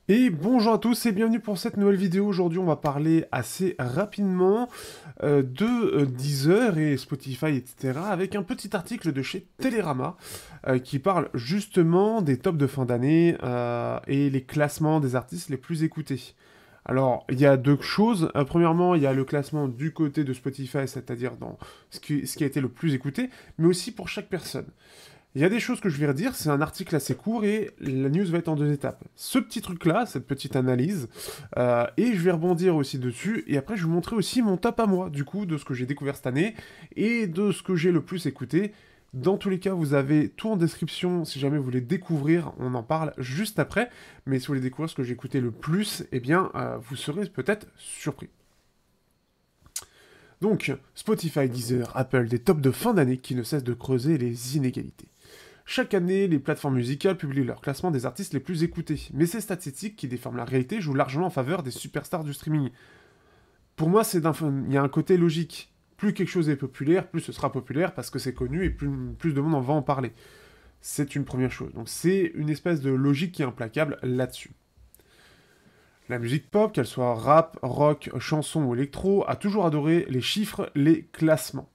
Et bonjour à tous et bienvenue pour cette nouvelle vidéo. Aujourd'hui, on va parler assez rapidement de Deezer et Spotify, etc. avec un petit article de chez Télérama qui parle justement des tops de fin d'année et les classements des artistes les plus écoutés. Alors, il y a deux choses. Premièrement, il y a le classement du côté de Spotify, c'est-à-dire dans ce qui a été le plus écouté, mais aussi pour chaque personne. Il y a des choses que je vais redire, c'est un article assez court et la news va être en deux étapes. Ce petit truc-là, cette petite analyse, et je vais rebondir aussi dessus, et après je vais vous montrer aussi mon top à moi, du coup, de ce que j'ai découvert cette année, et de ce que j'ai le plus écouté. Dans tous les cas, vous avez tout en description, si jamais vous voulez découvrir, on en parle juste après, mais si vous voulez découvrir ce que j'ai écouté le plus, eh bien, vous serez peut-être surpris. Donc, Spotify, Deezer, Apple, des tops de fin d'année qui ne cessent de creuser les inégalités. Chaque année, les plateformes musicales publient leur classement des artistes les plus écoutés, mais ces statistiques qui déforment la réalité jouent largement en faveur des superstars du streaming. Pour moi, il y a un côté logique. Plus quelque chose est populaire, plus ce sera populaire parce que c'est connu et plus de monde en va en parler. C'est une première chose. Donc c'est une espèce de logique qui est implacable là-dessus. La musique pop, qu'elle soit rap, rock, chanson ou électro, a toujours adoré les chiffres, les classements.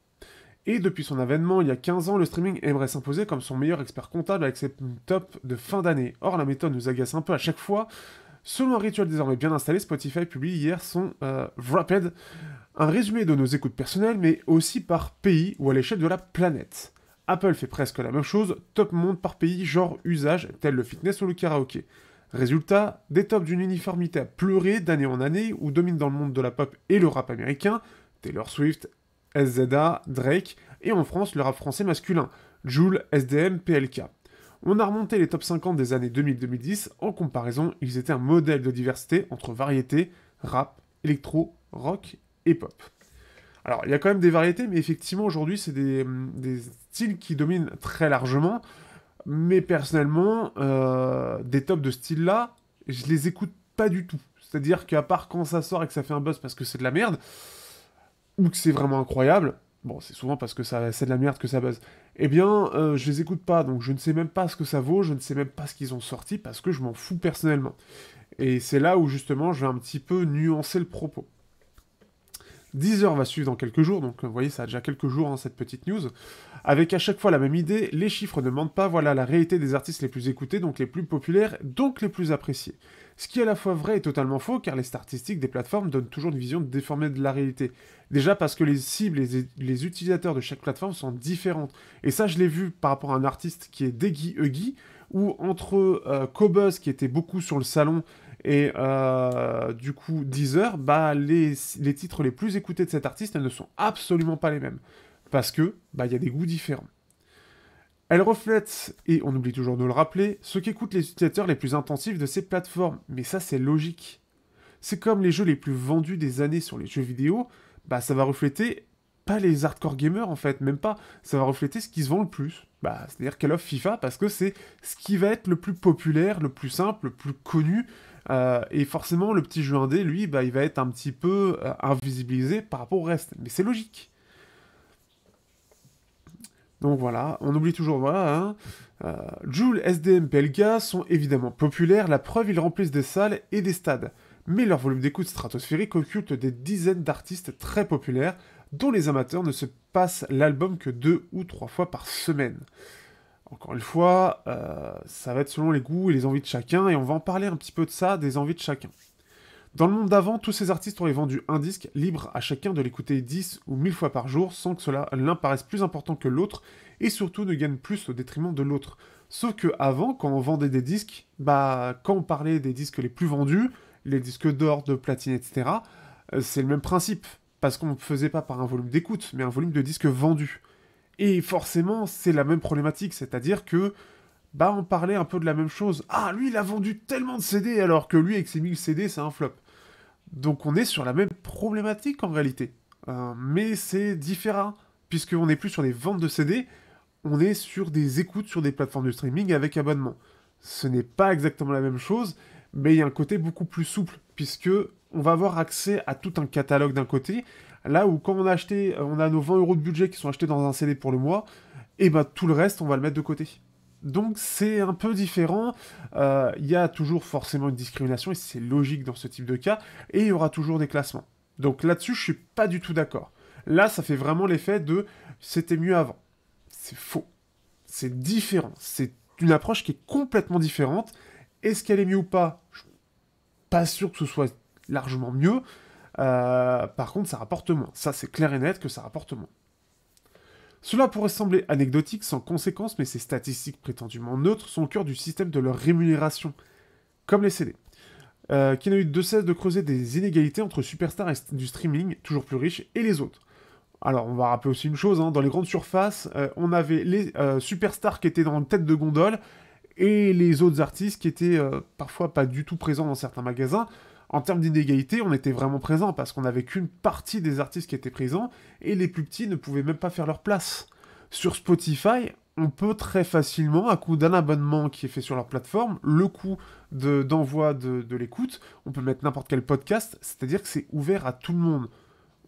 Et depuis son avènement, il y a 15 ans, le streaming aimerait s'imposer comme son meilleur expert comptable avec ses tops de fin d'année. Or, la méthode nous agace un peu à chaque fois. Selon un rituel désormais bien installé, Spotify publie hier son Wrapped, un résumé de nos écoutes personnelles, mais aussi par pays ou à l'échelle de la planète. Apple fait presque la même chose, top monde par pays, genre usage, tel le fitness ou le karaoké. Résultat, des tops d'une uniformité à pleurer d'année en année où dominent dans le monde de la pop et le rap américain, Taylor Swift, SZA, Drake, et en France le rap français masculin, Jul, SDM, PLK. On a remonté les top 50 des années 2000-2010, en comparaison, ils étaient un modèle de diversité entre variété, rap, électro, rock et pop. Alors, il y a quand même des variétés, mais effectivement, aujourd'hui, c'est des styles qui dominent très largement, mais personnellement, des tops de style-là, je les écoute pas du tout. C'est-à-dire qu'à part quand ça sort et que ça fait un buzz parce que c'est de la merde, ou que c'est vraiment incroyable, bon, c'est souvent parce que c'est de la merde que ça buzz, eh bien, je les écoute pas, donc je ne sais même pas ce que ça vaut, je ne sais même pas ce qu'ils ont sorti, parce que je m'en fous personnellement. Et c'est là où, justement, je vais un petit peu nuancer le propos. Deezer va suivre dans quelques jours, donc vous voyez, ça a déjà quelques jours, hein, cette petite news, avec à chaque fois la même idée, les chiffres ne mentent pas, voilà la réalité des artistes les plus écoutés, donc les plus populaires, donc les plus appréciés. Ce qui est à la fois vrai et totalement faux, car les statistiques des plateformes donnent toujours une vision déformée de la réalité. Déjà parce que les cibles et les utilisateurs de chaque plateforme sont différentes. Et ça, je l'ai vu par rapport à un artiste qui est Deggy Huggy, où entre Cobuzz, qui était beaucoup sur le salon, et du coup Deezer, bah, les titres les plus écoutés de cet artiste ne sont absolument pas les mêmes. Parce que, bah, il y a des goûts différents. Elle reflète, et on oublie toujours de le rappeler, ce qu'écoutent les utilisateurs les plus intensifs de ces plateformes. Mais ça, c'est logique. C'est comme les jeux les plus vendus des années sur les jeux vidéo, bah ça va refléter pas les hardcore gamers en fait, même pas, ça va refléter ce qui se vend le plus. Bah, c'est-à-dire Call of FIFA parce que c'est ce qui va être le plus populaire, le plus simple, le plus connu. Et forcément, le petit jeu indé, lui, bah, il va être un petit peu invisibilisé par rapport au reste. Mais c'est logique. Donc voilà, on oublie toujours, voilà, hein. Jul, SDM, PLK sont évidemment populaires, la preuve, ils remplissent des salles et des stades. Mais leur volume d'écoute stratosphérique occulte des dizaines d'artistes très populaires, dont les amateurs ne se passent l'album que 2 ou 3 fois par semaine. Encore une fois, ça va être selon les goûts et les envies de chacun, et on va en parler un petit peu de ça, des envies de chacun. Dans le monde d'avant, tous ces artistes auraient vendu un disque, libre à chacun de l'écouter 10 ou 1000 fois par jour, sans que l'un paraisse plus important que l'autre, et surtout ne gagne plus au détriment de l'autre. Sauf que avant, quand on vendait des disques, bah, quand on parlait des disques les plus vendus, les disques d'or, de platine, etc., c'est le même principe, parce qu'on ne faisait pas par un volume d'écoute, mais un volume de disques vendus. Et forcément, c'est la même problématique, c'est-à-dire que bah on parlait un peu de la même chose. Ah, lui, il a vendu tellement de CD, alors que lui, avec ses 1000 CD, c'est un flop. Donc on est sur la même problématique en réalité. Mais c'est différent, puisqu'on n'est plus sur des ventes de CD, on est sur des écoutes sur des plateformes de streaming avec abonnement. Ce n'est pas exactement la même chose, mais il y a un côté beaucoup plus souple, puisque on va avoir accès à tout un catalogue d'un côté, là où quand on a acheté, on a nos 20 € de budget qui sont achetés dans un CD pour le mois, et bah tout le reste, on va le mettre de côté. Donc c'est un peu différent, il y a toujours forcément une discrimination, et c'est logique dans ce type de cas, et il y aura toujours des classements. Donc là-dessus, je suis pas du tout d'accord. Là, ça fait vraiment l'effet de c'était mieux avant. C'est faux. C'est différent. C'est une approche qui est complètement différente. Est-ce qu'elle est mieux ou pas? Je suis pas sûr que ce soit largement mieux. Par contre, ça rapporte moins. Ça, c'est clair et net que ça rapporte moins. Cela pourrait sembler anecdotique, sans conséquence, mais ces statistiques prétendument neutres sont au cœur du système de leur rémunération, comme les CD, qui n'a eu de cesse de creuser des inégalités entre superstars du streaming, toujours plus riches, et les autres. Alors, on va rappeler aussi une chose, hein, dans les grandes surfaces, on avait les superstars qui étaient dans une tête de gondole, et les autres artistes qui étaient parfois pas du tout présents dans certains magasins. En termes d'inégalité, on était vraiment présents, parce qu'on n'avait qu'une partie des artistes qui étaient présents, et les plus petits ne pouvaient même pas faire leur place. Sur Spotify, on peut très facilement, à coût d'un abonnement qui est fait sur leur plateforme, le coût d'envoi de l'écoute, on peut mettre n'importe quel podcast, c'est-à-dire que c'est ouvert à tout le monde.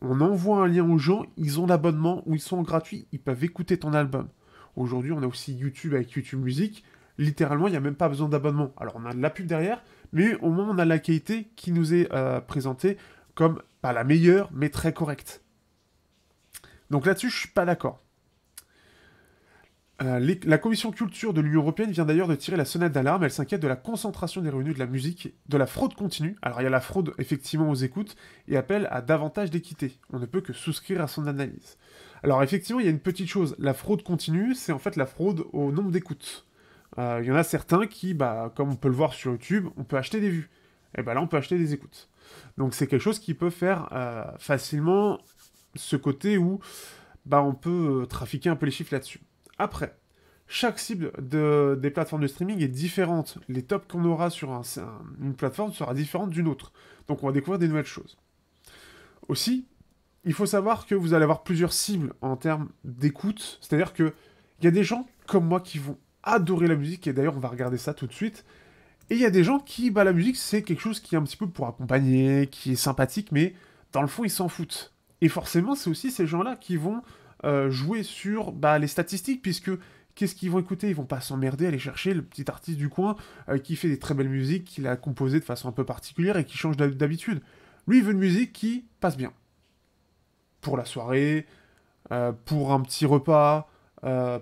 On envoie un lien aux gens, ils ont l'abonnement ou ils sont gratuits, ils peuvent écouter ton album. Aujourd'hui, on a aussi YouTube avec YouTube Music. Littéralement, il n'y a même pas besoin d'abonnement. Alors, on a de la pub derrière, mais au moins, on a la qualité qui nous est présentée comme pas la meilleure, mais très correcte. Donc là-dessus, je suis pas d'accord. La commission culture de l'Union européenne vient d'ailleurs de tirer la sonnette d'alarme. Elle s'inquiète de la concentration des revenus de la musique, de la fraude continue. Alors il y a la fraude effectivement aux écoutes et appelle à davantage d'équité. On ne peut que souscrire à son analyse. Alors effectivement, il y a une petite chose. La fraude continue, c'est en fait la fraude au nombre d'écoutes. Il y en a certains qui, comme on peut le voir sur YouTube, on peut acheter des vues. Et là, on peut acheter des écoutes. Donc c'est quelque chose qui peut faire facilement ce côté où on peut trafiquer un peu les chiffres là-dessus. Après, chaque cible des plateformes de streaming est différente. Les tops qu'on aura sur une plateforme sera différente d'une autre. Donc on va découvrir des nouvelles choses. Aussi, il faut savoir que vous allez avoir plusieurs cibles en termes d'écoute. C'est-à-dire qu'il y a des gens comme moi qui vont adorer la musique, et d'ailleurs on va regarder ça tout de suite. Et il y a des gens qui, la musique c'est quelque chose qui est un petit peu pour accompagner, qui est sympathique, mais dans le fond ils s'en foutent. Et forcément c'est aussi ces gens-là qui vont jouer sur les statistiques, puisque qu'est-ce qu'ils vont écouter? Ils vont pas s'emmerder à aller chercher le petit artiste du coin qui fait des très belles musiques, qu'il a composées de façon un peu particulière et qui change d'habitude. Lui, il veut une musique qui passe bien. Pour la soirée, pour un petit repas,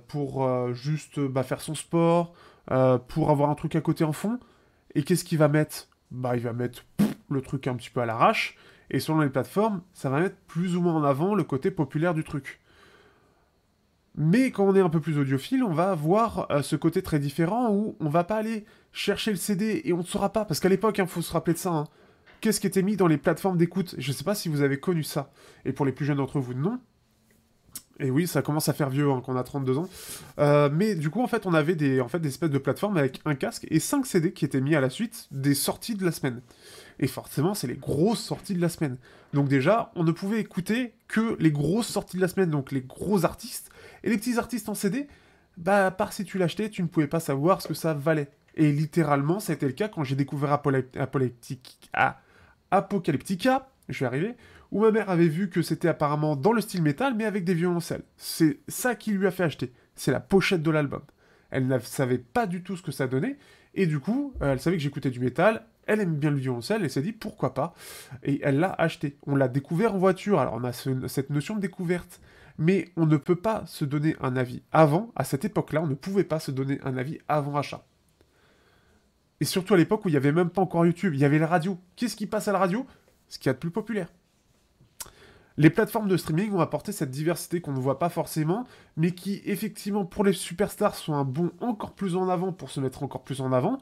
pour juste faire son sport, pour avoir un truc à côté en fond. Et qu'est-ce qu'il va mettre? Il va mettre le truc un petit peu à l'arrache, et selon les plateformes, ça va mettre plus ou moins en avant le côté populaire du truc. Mais quand on est un peu plus audiophile, on va avoir ce côté très différent où on va pas aller chercher le CD et on ne saura pas, parce qu'à l'époque, faut se rappeler de ça, qu'est-ce qui était mis dans les plateformes d'écoute? Je sais pas si vous avez connu ça. Et pour les plus jeunes d'entre vous, non. Et oui, ça commence à faire vieux quand on a 32 ans. Mais du coup, en fait, on avait des espèces de plateformes avec un casque et 5 CD qui étaient mis à la suite des sorties de la semaine. Et forcément, c'est les grosses sorties de la semaine. Donc déjà, on ne pouvait écouter que les grosses sorties de la semaine, donc les gros artistes. Et les petits artistes en CD, à part si tu l'achetais, tu ne pouvais pas savoir ce que ça valait. Et littéralement, ça a été le cas quand j'ai découvert Apocalyptica, je vais arriver, où ma mère avait vu que c'était apparemment dans le style métal, mais avec des violoncelles. C'est ça qui lui a fait acheter. C'est la pochette de l'album. Elle ne savait pas du tout ce que ça donnait, et du coup, elle savait que j'écoutais du métal, elle aime bien le violoncelle, elle s'est dit pourquoi pas, et elle l'a acheté. On l'a découvert en voiture, alors on a cette notion de découverte, mais on ne peut pas se donner un avis avant, à cette époque-là, on ne pouvait pas se donner un avis avant achat. Et surtout à l'époque où il n'y avait même pas encore YouTube, il y avait la radio. Qu'est-ce qui passe à la radio? Ce qu'il y a de plus populaire. Les plateformes de streaming ont apporté cette diversité qu'on ne voit pas forcément, mais qui, effectivement, pour les superstars, sont un bond encore plus en avant pour se mettre encore plus en avant.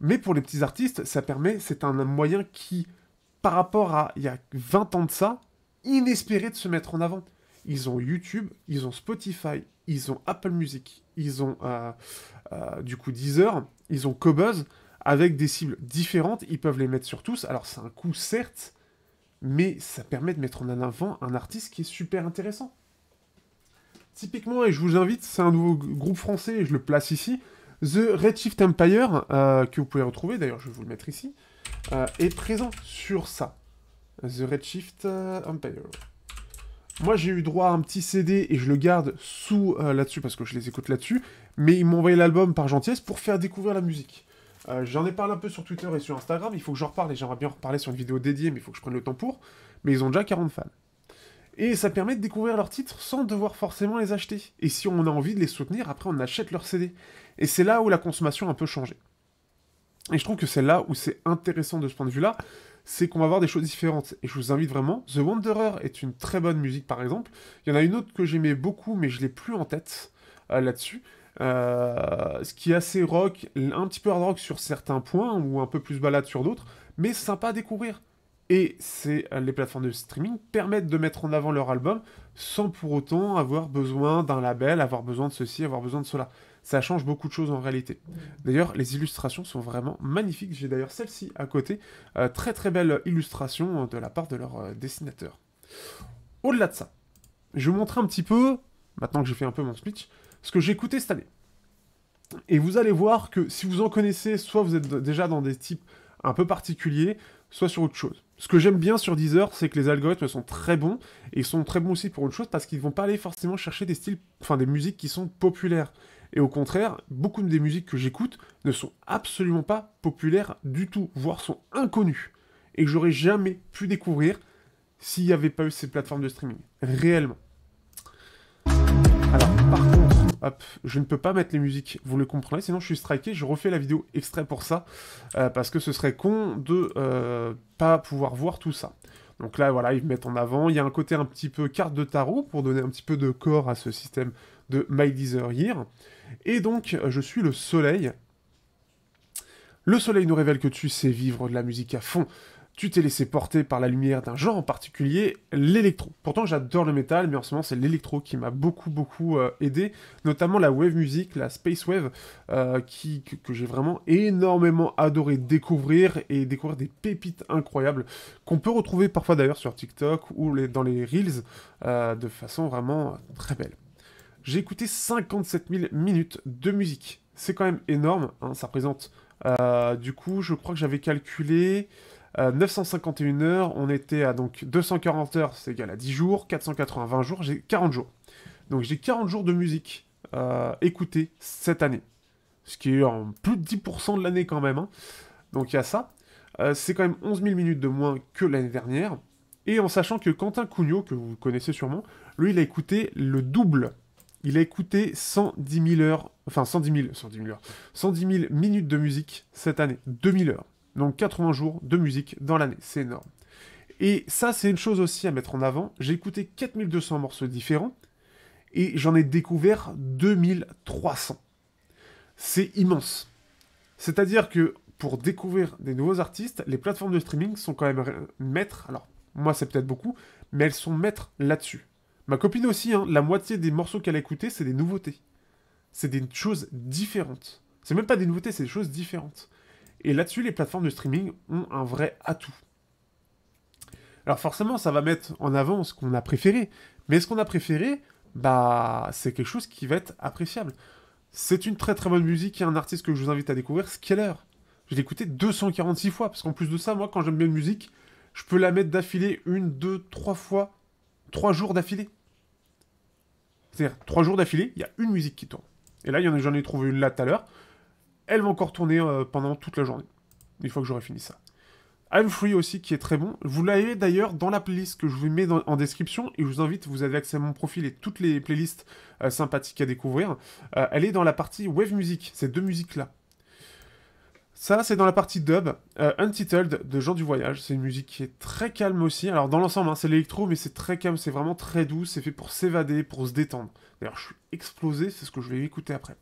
Mais pour les petits artistes, c'est un moyen qui, par rapport à il y a 20 ans de ça, inespéré de se mettre en avant. Ils ont YouTube, ils ont Spotify, ils ont Apple Music, ils ont du coup Deezer, ils ont Qobuz, avec des cibles différentes, ils peuvent les mettre sur tous. Alors c'est un coût certes, mais ça permet de mettre en avant un artiste qui est super intéressant. Typiquement, et je vous invite, c'est un nouveau groupe français, et je le place ici, The Redshift Empire, que vous pouvez retrouver, d'ailleurs je vais vous le mettre ici, est présent sur ça. The Redshift Empire. Moi j'ai eu droit à un petit CD, et je le garde sous là-dessus, parce que je les écoute là-dessus, mais ils m'ont envoyé l'album par gentillesse pour faire découvrir la musique. J'en ai parlé un peu sur Twitter et sur Instagram, il faut que j'en reparle, et j'aimerais bien en reparler sur une vidéo dédiée, mais il faut que je prenne le temps pour, mais ils ont déjà 40 fans. Et ça permet de découvrir leurs titres sans devoir forcément les acheter. Et si on a envie de les soutenir, après on achète leurs CD. Et c'est là où la consommation a un peu changé. Et je trouve que c'est là où c'est intéressant de ce point de vue-là, c'est qu'on va avoir des choses différentes. Et je vous invite vraiment, The Wanderer est une très bonne musique par exemple. Il y en a une autre que j'aimais beaucoup, mais je l'ai plus en tête là-dessus. Ce qui est assez rock, un petit peu hard rock sur certains points, ou un peu plus balade sur d'autres, mais sympa à découvrir. Et les plateformes de streaming permettent de mettre en avant leur album sans pour autant avoir besoin d'un label, avoir besoin de ceci, avoir besoin de cela. Ça change beaucoup de choses en réalité. D'ailleurs, les illustrations sont vraiment magnifiques. J'ai d'ailleurs celle-ci à côté. Très très belle illustration de la part de leur dessinateur. Au-delà de ça, je vais vous montrer un petit peu, maintenant que j'ai fait un peu mon speech, ce que j'ai écouté cette année. Et vous allez voir que si vous en connaissez, soit vous êtes déjà dans des types un peu particuliers, soit sur autre chose. Ce que j'aime bien sur Deezer, c'est que les algorithmes sont très bons, et ils sont très bons aussi pour une chose, parce qu'ils vont pas aller forcément chercher des styles, enfin des musiques qui sont populaires. Et au contraire, beaucoup des musiques que j'écoute ne sont absolument pas populaires du tout, voire sont inconnues, et que j'aurais jamais pu découvrir s'il n'y avait pas eu ces plateformes de streaming. Réellement. Alors, par contre, hop, je ne peux pas mettre les musiques, vous le comprenez, sinon je suis striké, je refais la vidéo extrait pour ça, parce que ce serait con de pas pouvoir voir tout ça. Donc là, voilà, ils mettent en avant, il y a un côté un petit peu carte de tarot, pour donner un petit peu de corps à ce système de My Deezer Year. Et donc, je suis le soleil. Le soleil nous révèle que tu sais vivre de la musique à fond. Tu t'es laissé porter par la lumière d'un genre en particulier, l'électro. Pourtant, j'adore le métal, mais en ce moment, c'est l'électro qui m'a beaucoup aidé, notamment la wave music, la space wave, que j'ai vraiment énormément adoré découvrir, et découvrir des pépites incroyables, qu'on peut retrouver parfois d'ailleurs sur TikTok ou dans les Reels, de façon vraiment très belle. J'ai écouté 57 000 minutes de musique. C'est quand même énorme, hein, ça représente... du coup, je crois que j'avais calculé... 951 heures, on était à donc 240 heures, c'est égal à 10 jours, 480 jours, j'ai 40 jours. Donc j'ai 40 jours de musique écoutée cette année. Ce qui est en plus de 10% de l'année quand même. Hein. Donc il y a ça. C'est quand même 11 000 minutes de moins que l'année dernière. Et en sachant que Quentin Cugnot, que vous connaissez sûrement, lui il a écouté le double. Il a écouté 110 000 heures, enfin 110 000 minutes de musique cette année, 2000 heures. Donc 80 jours de musique dans l'année, c'est énorme. Et ça, c'est une chose aussi à mettre en avant. J'ai écouté 4200 morceaux différents, et j'en ai découvert 2300. C'est immense. C'est-à-dire que pour découvrir des nouveaux artistes, les plateformes de streaming sont quand même maîtres. Alors, moi, c'est peut-être beaucoup, mais elles sont maîtres là-dessus. Ma copine aussi, hein, la moitié des morceaux qu'elle a écoutés, c'est des nouveautés. C'est des choses différentes. C'est même pas des nouveautés, c'est des choses différentes. Et là-dessus, les plateformes de streaming ont un vrai atout. Alors forcément, ça va mettre en avant ce qu'on a préféré. Mais ce qu'on a préféré, bah, c'est quelque chose qui va être appréciable. C'est une très très bonne musique et un artiste que je vous invite à découvrir, Skeller. Je l'ai écouté 246 fois, parce qu'en plus de ça, moi, quand j'aime bien une musique, je peux la mettre d'affilée 1, 2, 3 fois, 3 jours d'affilée. C'est-à-dire, 3 jours d'affilée, il y a une musique qui tourne. Et là, j'en ai trouvé une là tout à l'heure. Elle va encore tourner pendant toute la journée, une fois que j'aurai fini ça. I'm Free aussi, qui est très bon. Vous l'avez d'ailleurs dans la playlist que je vous mets en description, et je vous invite, vous avez accès à mon profil et toutes les playlists sympathiques à découvrir. Elle est dans la partie Wave Music, ces deux musiques-là. Ça, c'est dans la partie dub, Untitled de Jean du Voyage. C'est une musique qui est très calme aussi. Alors, dans l'ensemble, hein, c'est l'électro, mais c'est très calme, c'est vraiment très doux, c'est fait pour s'évader, pour se détendre. D'ailleurs, je suis explosé, c'est ce que je vais écouter après.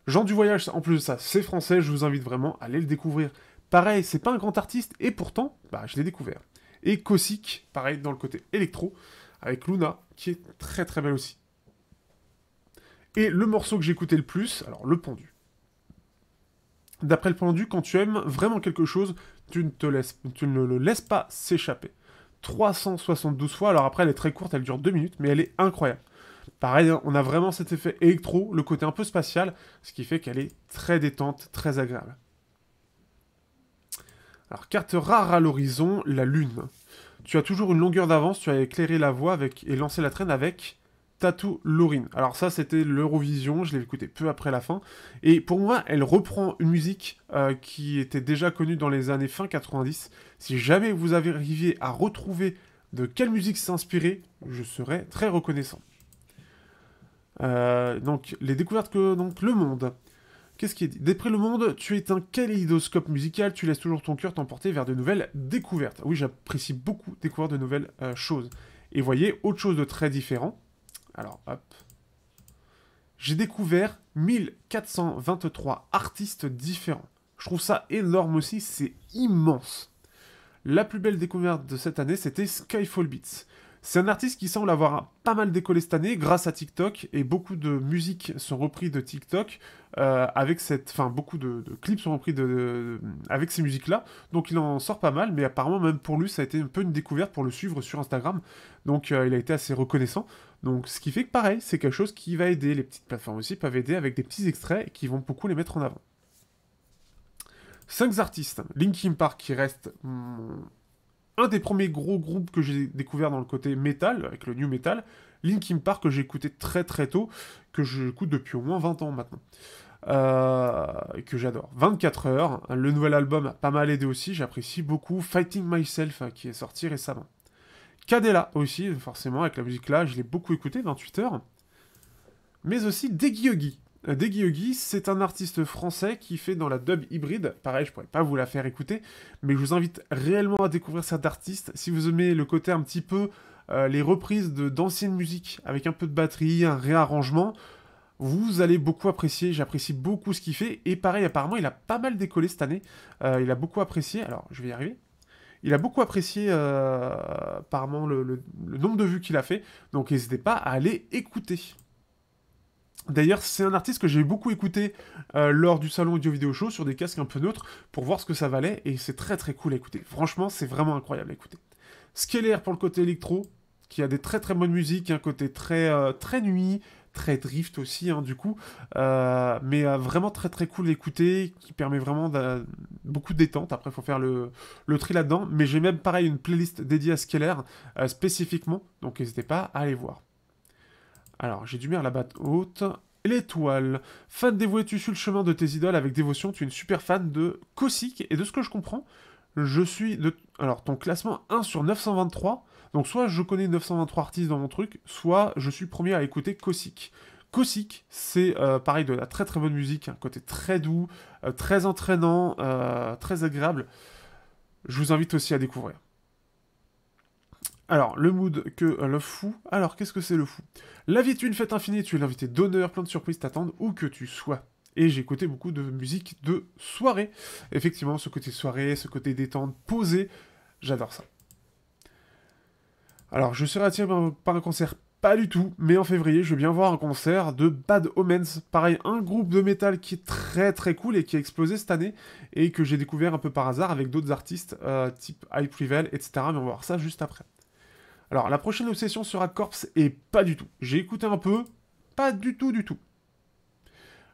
Jean du Voyage, en plus de ça, c'est français, je vous invite vraiment à aller le découvrir. Pareil, c'est pas un grand artiste, et pourtant, bah, je l'ai découvert. Et Kosik, pareil, dans le côté électro, avec Luna, qui est très très belle aussi. Et le morceau que j'ai écouté le plus, alors le pendu. D'après le pendu, quand tu aimes vraiment quelque chose, tu ne le laisses pas s'échapper. 372 fois, alors après elle est très courte, elle dure 2 minutes, mais elle est incroyable. Pareil, on a vraiment cet effet électro, le côté un peu spatial, ce qui fait qu'elle est très détente, très agréable. Alors, carte rare à l'horizon, la lune. Tu as toujours une longueur d'avance, tu as éclairé la voie et lancé la traîne avec Tattoo Lauren. Alors ça, c'était l'Eurovision, je l'ai écouté peu après la fin. Et pour moi, elle reprend une musique qui était déjà connue dans les années fin 90. Si jamais vous avez arrivé à retrouver de quelle musique s'est inspirée, je serais très reconnaissant. Donc, les découvertes que... Donc, Le Monde. Qu'est-ce qui est dit? D'après Le Monde, tu es un kaléidoscope musical, tu laisses toujours ton cœur t'emporter vers de nouvelles découvertes. Oui, j'apprécie beaucoup découvrir de nouvelles choses. Et voyez, autre chose de très différent. Alors, hop. J'ai découvert 1423 artistes différents. Je trouve ça énorme aussi, c'est immense. La plus belle découverte de cette année, c'était Skyfall Beats. C'est un artiste qui semble avoir pas mal décollé cette année grâce à TikTok, et beaucoup de musiques sont repris de TikTok, avec cette... Enfin, beaucoup de clips sont repris avec ces musiques-là, donc il en sort pas mal, mais apparemment même pour lui, ça a été un peu une découverte pour le suivre sur Instagram, donc il a été assez reconnaissant. Donc ce qui fait que pareil, c'est quelque chose qui va aider, les petites plateformes aussi peuvent aider avec des petits extraits qui vont beaucoup les mettre en avant. 5 artistes, Linkin Park qui reste un des premiers gros groupes que j'ai découvert dans le côté metal, avec le new metal, Linkin Park que j'ai écouté très très tôt, que j'écoute depuis au moins 20 ans maintenant, et que j'adore. 24 heures, le nouvel album a pas mal aidé aussi, j'apprécie beaucoup. Fighting Myself qui est sorti récemment. Cadella aussi, forcément, avec la musique là, je l'ai beaucoup écouté, 28 heures. Mais aussi Deggy Oggy. Deggy Oggy, c'est un artiste français qui fait dans la dub hybride. Pareil, je pourrais pas vous la faire écouter, mais je vous invite réellement à découvrir cet artiste. Si vous aimez le côté un petit peu les reprises d'anciennes musiques avec un peu de batterie, un réarrangement, vous allez beaucoup apprécier. J'apprécie beaucoup ce qu'il fait. Et pareil, apparemment, il a pas mal décollé cette année. Il a beaucoup apprécié. Alors, je vais y arriver. Il a beaucoup apprécié apparemment le nombre de vues qu'il a fait. Donc, n'hésitez pas à aller écouter. D'ailleurs, c'est un artiste que j'ai beaucoup écouté lors du salon audio vidéo show sur des casques un peu neutres pour voir ce que ça valait, et c'est très très cool à écouter. Franchement, c'est vraiment incroyable à écouter. Skeller pour le côté électro, qui a des très très bonnes musiques, un côté très nuit, très drift aussi, hein, du coup, mais vraiment très très cool à écouter, qui permet vraiment beaucoup de détente. Après, il faut faire le tri là-dedans, mais j'ai même pareil une playlist dédiée à Skeller spécifiquement, donc n'hésitez pas à aller voir. Alors, j'ai du mal à la battre haute. L'étoile. Fan dévoué, tu suis le chemin de tes idoles avec dévotion. Tu es une super fan de Kosik. Et de ce que je comprends, je suis de... Alors, ton classement 1 sur 923. Donc, soit je connais 923 artistes dans mon truc, soit je suis premier à écouter Kosik. Kosik, c'est pareil de la très très bonne musique, un côté très doux, très entraînant, très agréable. Je vous invite aussi à découvrir. Alors, le mood que le fou. Alors, qu'est-ce que c'est le fou? La vie est une fête infinie, tu es l'invité d'honneur, plein de surprises t'attendent où que tu sois. Et j'ai écouté beaucoup de musique de soirée. Effectivement, ce côté soirée, ce côté détente, posé, j'adore ça. Alors, je serai attiré par un concert, pas du tout, mais en février, je vais bien voir un concert de Bad Omens. Pareil, un groupe de métal qui est très très cool et qui a explosé cette année, et que j'ai découvert un peu par hasard avec d'autres artistes, type High Prevail, etc. Mais on va voir ça juste après. Alors, la prochaine obsession sera Corpse, et pas du tout. J'ai écouté un peu, pas du tout, du tout.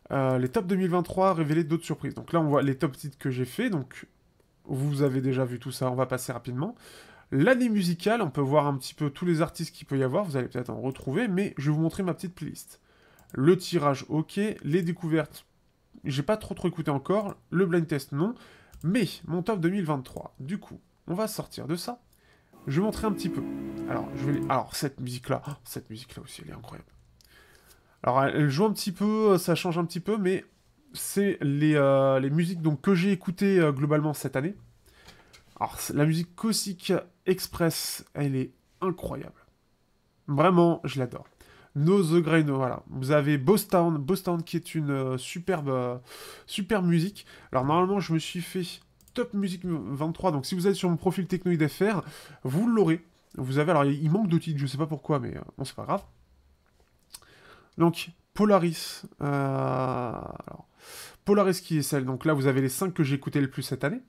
Les tops 2023 révélaient d'autres surprises. Donc là, on voit les top titres que j'ai fait, donc vous avez déjà vu tout ça, on va passer rapidement. L'année musicale, on peut voir un petit peu tous les artistes qu'il peut y avoir, vous allez peut-être en retrouver, mais je vais vous montrer ma petite playlist. Le tirage, ok, les découvertes, j'ai pas trop écouté encore, le blind test, non, mais mon top 2023, du coup, on va sortir de ça. Je vais montrer un petit peu. Alors, cette musique-là aussi, elle est incroyable. Alors, elle joue un petit peu, ça change un petit peu, mais c'est les musiques donc, que j'ai écoutées globalement cette année. Alors, la musique Kosik Express, elle est incroyable. Vraiment, je l'adore. No The Grain, voilà. Vous avez Boss Town qui est une superbe musique. Alors, normalement, je me suis fait Top Music 23, donc si vous êtes sur mon profil Technoid FR, vous l'aurez. Vous avez, alors il manque de titres, je sais pas pourquoi, mais bon, c'est pas grave. Donc, Polaris, Polaris qui est celle, donc là vous avez les 5 que j'ai écouté le plus cette année.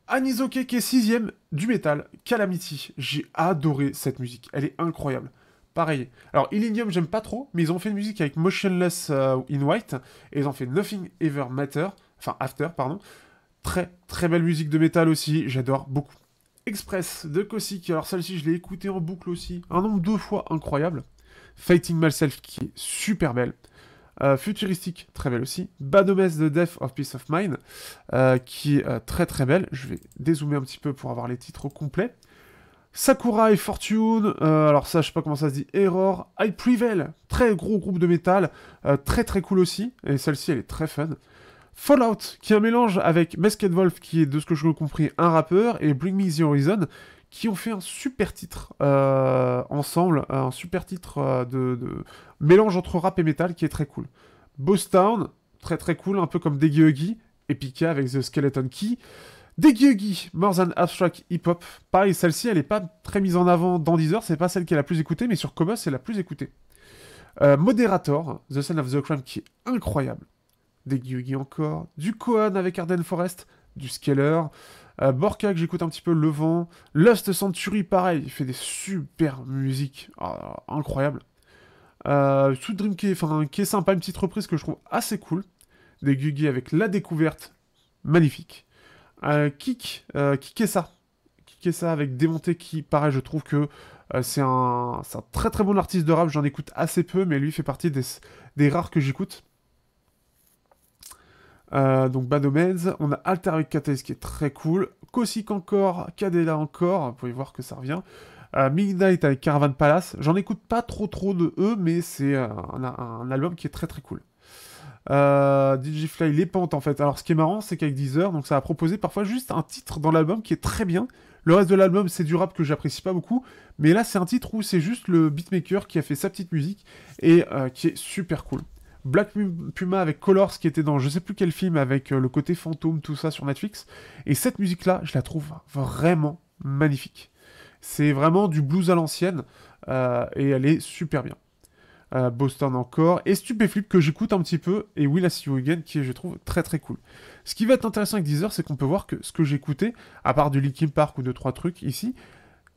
Anisoke qui est 6ème, du métal, Calamity, j'ai adoré cette musique, elle est incroyable. Pareil. Alors, Illenium, j'aime pas trop, mais ils ont fait une musique avec Motionless in White, et ils ont fait Nothing Ever Matter, enfin After, pardon. Très très belle musique de métal aussi, j'adore beaucoup. Express de Kosik, alors celle-ci je l'ai écoutée en boucle aussi, un nombre de fois incroyable. Fighting Myself qui est super belle. Futuristique, très belle aussi. Bad Omens, The Death of Peace of Mind, qui est très très belle. Je vais dézoomer un petit peu pour avoir les titres complets. Sakurai Fortune, alors ça je sais pas comment ça se dit, Error, I Prevail, très gros groupe de métal, très très cool aussi, et celle-ci elle est très fun. Fallout, qui est un mélange avec Masked Wolf, qui est de ce que je l'ai compris un rappeur, et Bring Me The Horizon, qui ont fait un super titre ensemble, un super titre de mélange entre rap et métal qui est très cool. Boss Town, très très cool, un peu comme Deggy Huggy, Epica avec The Skeleton Key. Deggy Huggy, More Than Abstract Hip Hop. Pareil, celle-ci, elle est pas très mise en avant dans Deezer, c'est pas celle qui est la plus écoutée, mais sur Cobus, c'est la plus écoutée. Moderator, The Son of the Crime, qui est incroyable. Deggy Huggy encore. Du Kohan avec Arden Forest, du Scaler. Borka, que j'écoute un petit peu, Le Vent. Lust Century, pareil, il fait des super musiques. Incroyable. Sweet Dream qui est sympa, une petite reprise que je trouve assez cool. Deggy Huggy avec La Découverte, magnifique. Kik est ça. Kik est ça avec Démonté qui, pareil, je trouve que c'est un très très bon artiste de rap. J'en écoute assez peu, mais lui fait partie des rares que j'écoute. Donc Bad Omens. On a Alter avec Catalyst qui est très cool. Kosik encore. Kadela encore. Vous pouvez voir que ça revient. Midnight avec Caravan Palace. J'en écoute pas trop de eux, mais c'est un album qui est très très cool. Digifly, Les Pentes en fait. Alors ce qui est marrant, c'est qu'avec Deezer, donc ça a proposé parfois juste un titre dans l'album qui est très bien. Le reste de l'album, c'est du rap que j'apprécie pas beaucoup. Mais là, c'est un titre où c'est juste le beatmaker qui a fait sa petite musique et qui est super cool. Black Puma avec Colors qui était dans je sais plus quel film avec le côté fantôme, tout ça sur Netflix. Et cette musique-là, je la trouve vraiment magnifique. C'est vraiment du blues à l'ancienne et elle est super bien. Boston encore, et Stupéflip que j'écoute un petit peu, et Will I See You Again qui est, je trouve, très très cool. Ce qui va être intéressant avec Deezer, c'est qu'on peut voir que ce que j'écoutais, à part du Linkin Park ou 2-3 trucs ici,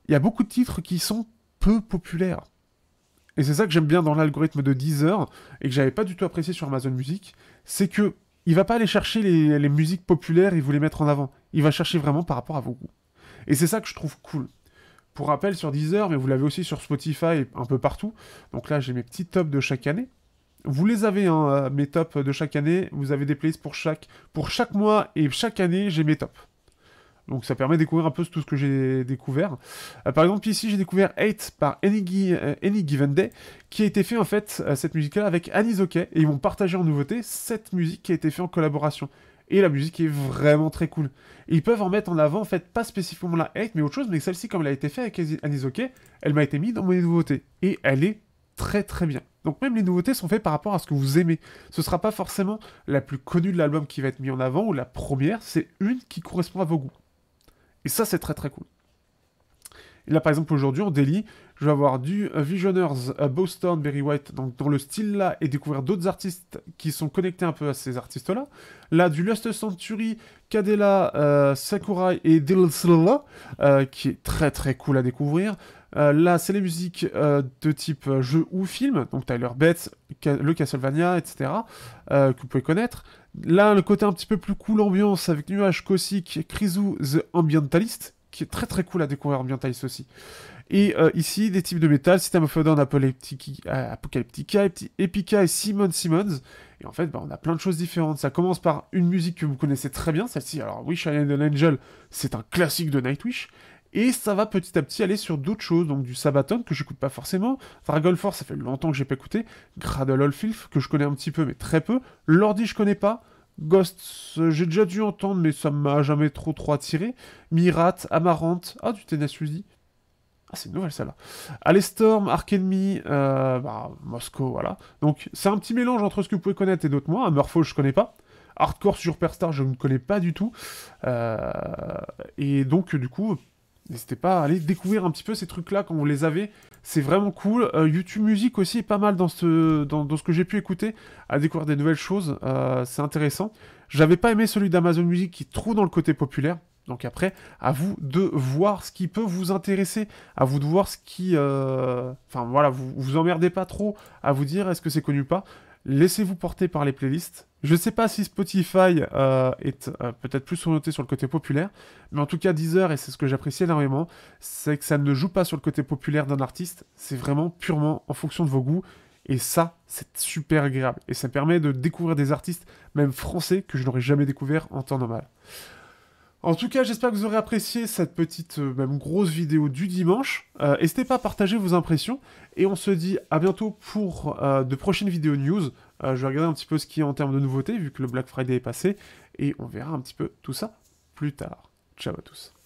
il y a beaucoup de titres qui sont peu populaires. Et c'est ça que j'aime bien dans l'algorithme de Deezer, et que j'avais pas du tout apprécié sur Amazon Music, c'est que il va pas aller chercher les musiques populaires et vous les mettre en avant. Il va chercher vraiment par rapport à vos goûts. Et c'est ça que je trouve cool. Pour rappel, sur Deezer, mais vous l'avez aussi sur Spotify et un peu partout. Donc là, j'ai mes petits tops de chaque année. Vous les avez, hein, mes tops de chaque année. Vous avez des playlists pour chaque mois et chaque année, j'ai mes tops. Donc ça permet de découvrir un peu tout ce que j'ai découvert. Par exemple, ici, j'ai découvert 8 par Any Given Day, qui a été fait, en fait, cette musique-là, avec Anisoke. Et ils m'ont partagé en nouveauté cette musique qui a été faite en collaboration. Et la musique est vraiment très cool. Et ils peuvent en mettre en avant, en fait, pas spécifiquement la 8, mais autre chose, mais celle-ci, comme elle a été faite avec Anisoke, elle m'a été mise dans mes nouveautés. Et elle est très très bien. Donc même les nouveautés sont faites par rapport à ce que vous aimez. Ce sera pas forcément la plus connue de l'album qui va être mise en avant, ou la première, c'est une qui correspond à vos goûts. Et ça, c'est très très cool. Et là, par exemple, aujourd'hui, en daily, je vais avoir du Visioners, Boston, Berry White, donc dans le style-là, et découvrir d'autres artistes qui sont connectés un peu à ces artistes-là. Là, du Lust Century, Kadela, Sakurai et Dilsla, qui est très très cool à découvrir. Là, c'est les musiques de type jeu ou film, donc Tyler Bates, le Castlevania, etc., que vous pouvez connaître. Là, le côté un petit peu plus cool ambiance avec Nuage, Kosik, Krizu, The Ambientalist, qui est très très cool à découvrir, Ambientalist aussi. Et ici, des types de métal, System of a Down, Apocalyptica, Epica et Simon Simmons. Et en fait, on a plein de choses différentes. Ça commence par une musique que vous connaissez très bien, celle-ci. Alors, Wish I Had an Angel, c'est un classique de Nightwish. Et ça va petit à petit aller sur d'autres choses, donc du Sabaton, que j'écoute pas forcément, Dragon Force, ça fait longtemps que j'ai pas écouté, Gradle All Filth, que je connais un petit peu, mais très peu, Lordi, je connais pas, Ghosts, j'ai déjà dû entendre, mais ça m'a jamais trop attiré, Mirat, Amaranth, du Tennessee. C'est une nouvelle celle-là. Alestorm, Ark Enemy, Moscow, voilà. Donc c'est un petit mélange entre ce que vous pouvez connaître et d'autres moins. Murpho, je connais pas. Hardcore Superstar, je ne connais pas du tout. Et donc, du coup, n'hésitez pas à aller découvrir un petit peu ces trucs-là quand vous les avez. C'est vraiment cool. YouTube Music aussi est pas mal dans ce que j'ai pu écouter, à découvrir des nouvelles choses. C'est intéressant. J'avais pas aimé celui d'Amazon Music qui est trop dans le côté populaire. Donc après, à vous de voir ce qui peut vous intéresser, à vous de voir ce qui... Enfin voilà, vous emmerdez pas trop à vous dire est-ce que c'est connu ou pas. Laissez-vous porter par les playlists, Je sais pas si Spotify est peut-être plus orienté sur le côté populaire, mais en tout cas Deezer, et c'est ce que j'apprécie énormément, c'est que ça ne joue pas sur le côté populaire d'un artiste, c'est vraiment purement en fonction de vos goûts, et ça, c'est super agréable. Et ça permet de découvrir des artistes, même français, que je n'aurais jamais découvert en temps normal. En tout cas, j'espère que vous aurez apprécié cette petite, même grosse vidéo du dimanche. N'hésitez pas à partager vos impressions. Et on se dit à bientôt pour de prochaines vidéos news. Je vais regarder un petit peu ce qu'il y a en termes de nouveautés, vu que le Black Friday est passé. Et on verra un petit peu tout ça plus tard. Ciao à tous.